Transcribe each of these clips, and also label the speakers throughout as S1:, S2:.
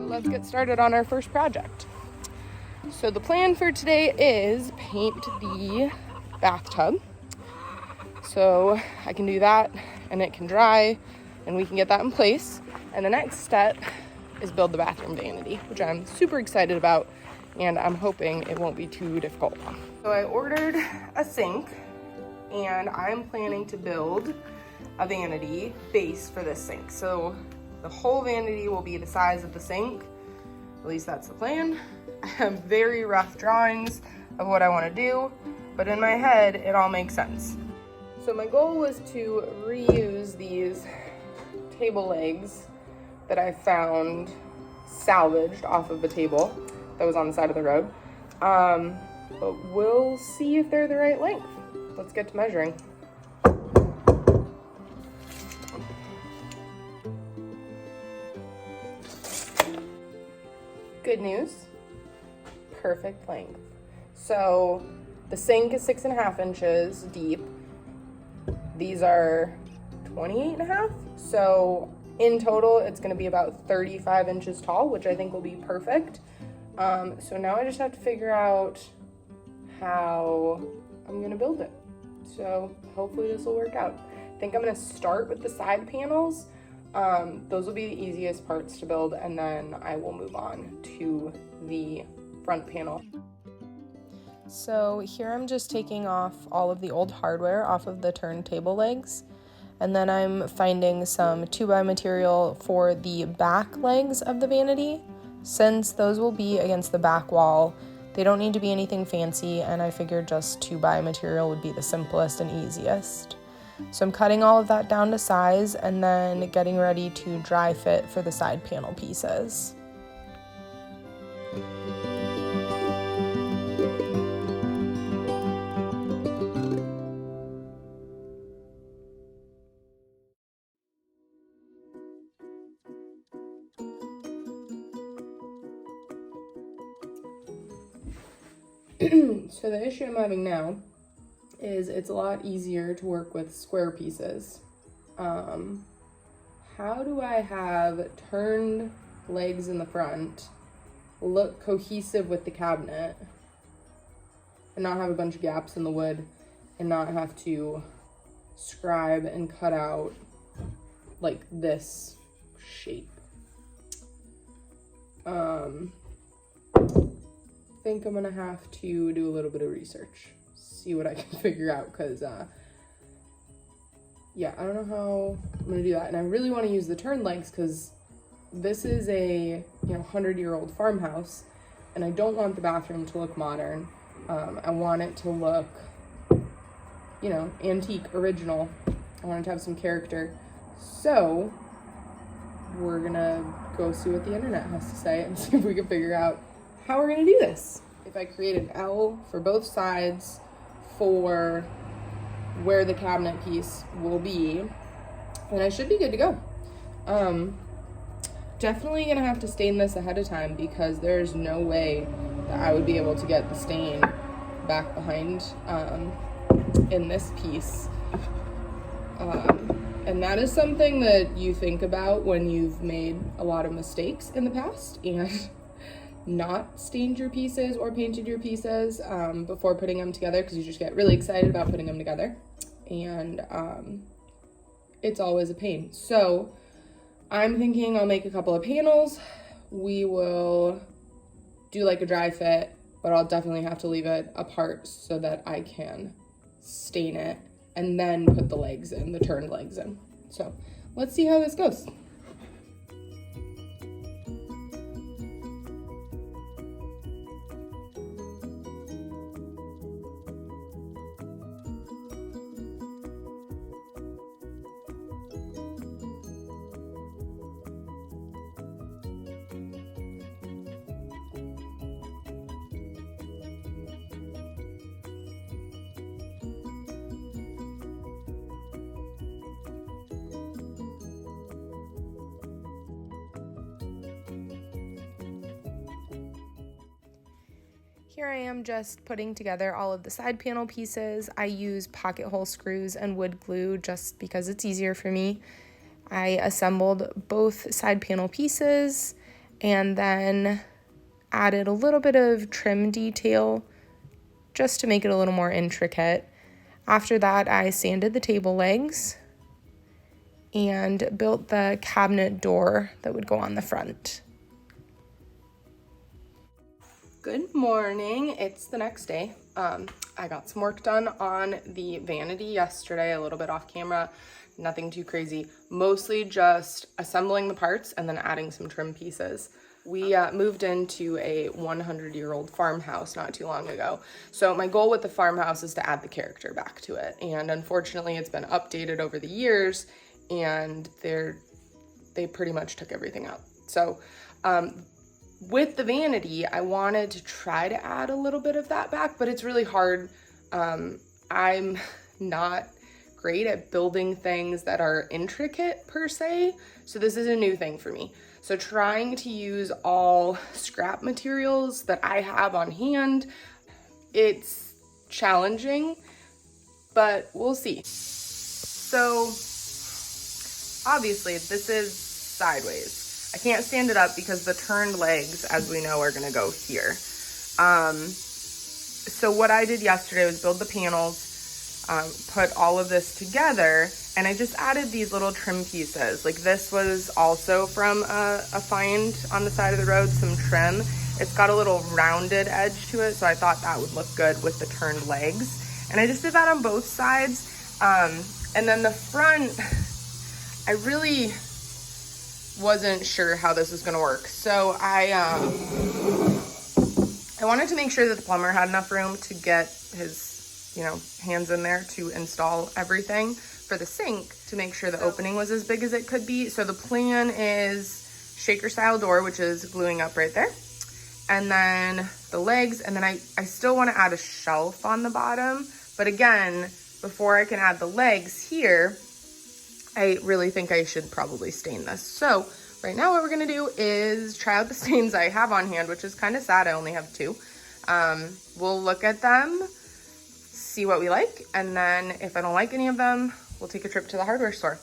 S1: Let's get started on our first project. So the plan for today is paint the bathtub. So I can do that and it can dry and we can get that in place. And the next step is build the bathroom vanity, which I'm super excited about and I'm hoping it won't be too difficult. So I ordered a sink and I'm planning to build a vanity base for this sink. So the whole vanity will be the size of the sink. At least that's the plan. I have very rough drawings of what I want to do, but in my head, it all makes sense. So my goal was to reuse these table legs that I found salvaged off of the table that was on the side of the road. But we'll see if they're the right length. Let's get to measuring. Good news, perfect length. So the sink is 6.5 inches deep. These are 28.5. So in total, it's gonna be about 35 inches tall, which I think will be perfect. So now I just have to figure out how I'm gonna build it. So hopefully this will work out. I think I'm gonna start with the side panels. Those will be the easiest parts to build, and then I will move on to the front panel. So here I'm just taking off all of the old hardware off of the turntable legs, and then I'm finding some 2x material for the back legs of the vanity. Since those will be against the back wall, they don't need to be anything fancy, and I figured just 2x material would be the simplest and easiest. So I'm cutting all of that down to size and then getting ready to dry fit for the side panel pieces. So the issue I'm having now is it's a lot easier to work with square pieces. How do I have turned legs in the front look cohesive with the cabinet and not have a bunch of gaps in the wood and not have to scribe and cut out like this shape? I think I'm gonna have to do a little bit of research, see what I can figure out, because yeah, I don't know how I'm gonna do that. And I really want to use the turn legs because this is a 100-year-old farmhouse and I don't want the bathroom to look modern. I want it to look antique, original. I want it to have some character. So we're gonna go see what the internet has to say and see if we can figure out how we're gonna do this. If I create an L for both sides for where the cabinet piece will be, then I should be good to go. Definitely gonna have to stain this ahead of time because there's no way that I would be able to get the stain back behind in this piece. And that is something that you think about when you've made a lot of mistakes in the past and not stained your pieces or painted your pieces before putting them together, because you just get really excited about putting them together, and it's always a pain. So I'm thinking I'll make a couple of panels. We will do like a dry fit, but I'll definitely have to leave it apart so that I can stain it and then put the legs in, the turned legs in. So let's see how this goes. Here I am just putting together all of the side panel pieces. I use pocket hole screws and wood glue just because it's easier for me. I assembled both side panel pieces and then added a little bit of trim detail just to make it a little more intricate. After that, I sanded the table legs and built the cabinet door that would go on the front. Good morning, it's the next day. I got some work done on the vanity yesterday, a little bit off camera, nothing too crazy, mostly just assembling the parts and then adding some trim pieces. We moved into a 100-year-old farmhouse not too long ago. So my goal with the farmhouse is to add the character back to it. And unfortunately, it's been updated over the years and they pretty much took everything out. So with the vanity, I wanted to try to add a little bit of that back, but it's really hard. I'm not great at building things that are intricate per se. So this is a new thing for me. So trying to use all scrap materials that I have on hand, it's challenging, but we'll see. So obviously this is sideways. I can't stand it up because the turned legs, as we know, are gonna go here. So what I did yesterday was build the panels, put all of this together, and I just added these little trim pieces. Like this was also from a find on the side of the road, some trim. It's got a little rounded edge to it, so I thought that would look good with the turned legs. And I just did that on both sides. And then the front, I really wasn't sure how this was gonna work. So I wanted to make sure that the plumber had enough room to get his, hands in there to install everything for the sink, to make sure the opening was as big as it could be. So the plan is shaker style door, which is gluing up right there. And then the legs, and then I still wanna add a shelf on the bottom. But again, before I can add the legs here, I really think I should probably stain this. So right now what we're gonna do is try out the stains I have on hand, which is kind of sad, I only have 2. We'll look at them, see what we like, and then if I don't like any of them, we'll take a trip to the hardware store.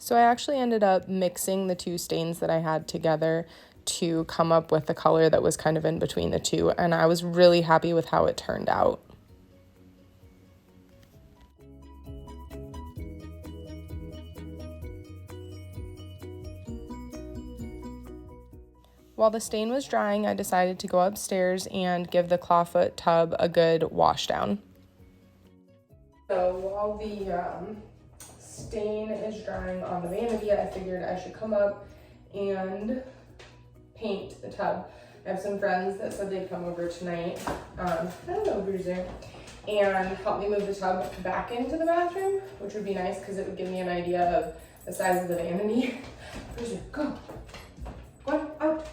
S1: So I actually ended up mixing the 2 stains that I had together to come up with a color that was kind of in between the 2, and I was really happy with how it turned out. While the stain was drying, I decided to go upstairs and give the clawfoot tub a good wash down. So while the stain is drying on the vanity, I figured I should come up and paint the tub. I have some friends that said they'd come over tonight, I don't know who's there, and help me move the tub back into the bathroom, which would be nice because it would give me an idea of the size of the vanity. Where's it? Go. Go out.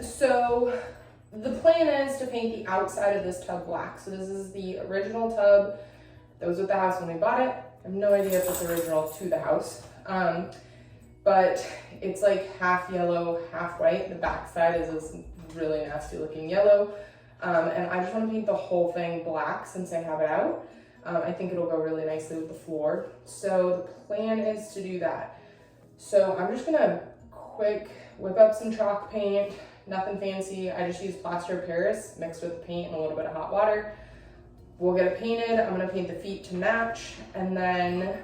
S1: So the plan is to paint the outside of this tub black. So this is the original tub that was with the house when we bought it. I have no idea if it's original to the house, but it's like half yellow, half white. The back side is this really nasty looking yellow, and I just want to paint the whole thing black since I have it out. I think it'll go really nicely with the floor. So the plan is to do that. So I'm just gonna quick whip up some chalk paint, nothing fancy. I just use plaster of Paris mixed with paint and a little bit of hot water. We'll get it painted. I'm gonna paint the feet to match and then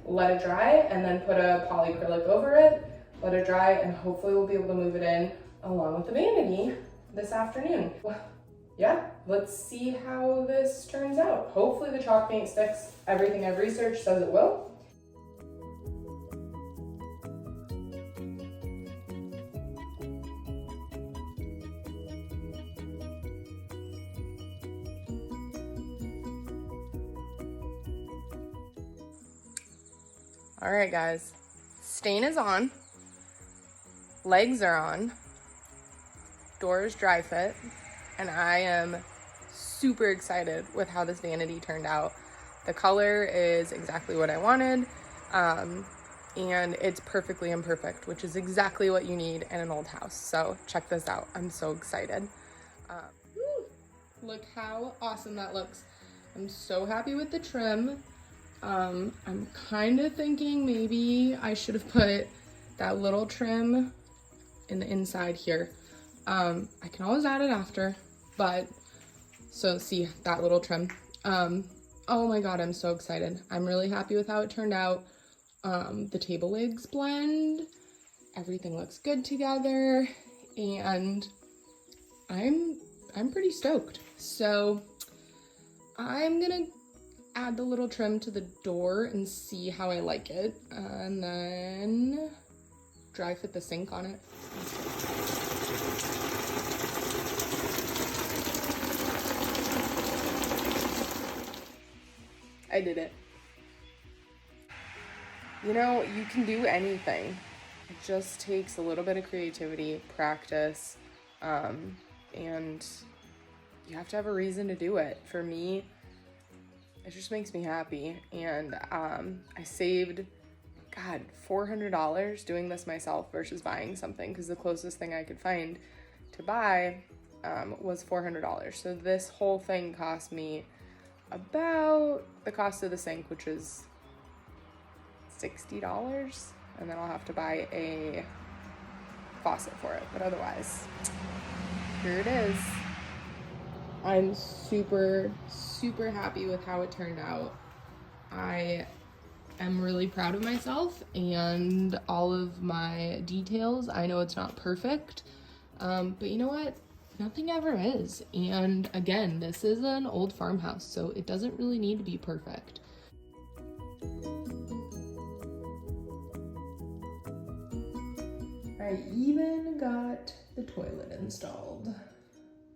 S1: let it dry and then put a polyacrylic over it, let it dry, and hopefully we'll be able to move it in along with the vanity this afternoon. Yeah, let's see how this turns out. Hopefully the chalk paint sticks. Everything I've researched says it will. All right, guys, stain is on, legs are on, door is dry fit, and I am super excited with how this vanity turned out. The color is exactly what I wanted, and it's perfectly imperfect, which is exactly what you need in an old house. So check this out. I'm so excited. Look how awesome that looks. I'm so happy with the trim. I'm kind of thinking maybe I should have put that little trim in the inside here. I can always add it after, but so see that little trim. Oh my God, I'm so excited. I'm really happy with how it turned out. The table legs blend, everything looks good together, and I'm pretty stoked. So I'm gonna add the little trim to the door and see how I like it, and then dry fit the sink on it. I did it. You know, you can do anything. It just takes a little bit of creativity, practice, and you have to have a reason to do it. For me, it just makes me happy. And I saved, God, $400 doing this myself versus buying something, because the closest thing I could find to buy was $400. So this whole thing cost me about the cost of the sink, which is $60, and then I'll have to buy a faucet for it. But otherwise, here it is. I'm super happy with how it turned out. I am really proud of myself and all of my details. I know it's not perfect, but you know what? Nothing ever is. And again, this is an old farmhouse, so it doesn't really need to be perfect. I even got the toilet installed.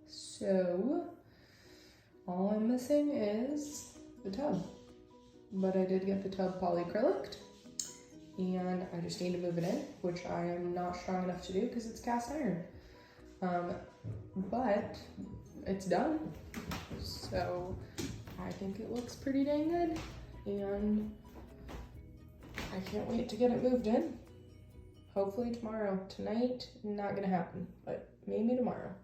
S1: So all I'm missing is the tub. But I did get the tub polyacrylic, and I just need to move it in, which I am not strong enough to do because it's cast iron. But it's done. So I think it looks pretty dang good, and I can't wait to get it moved in. Hopefully tomorrow. Tonight, not gonna happen, but maybe tomorrow.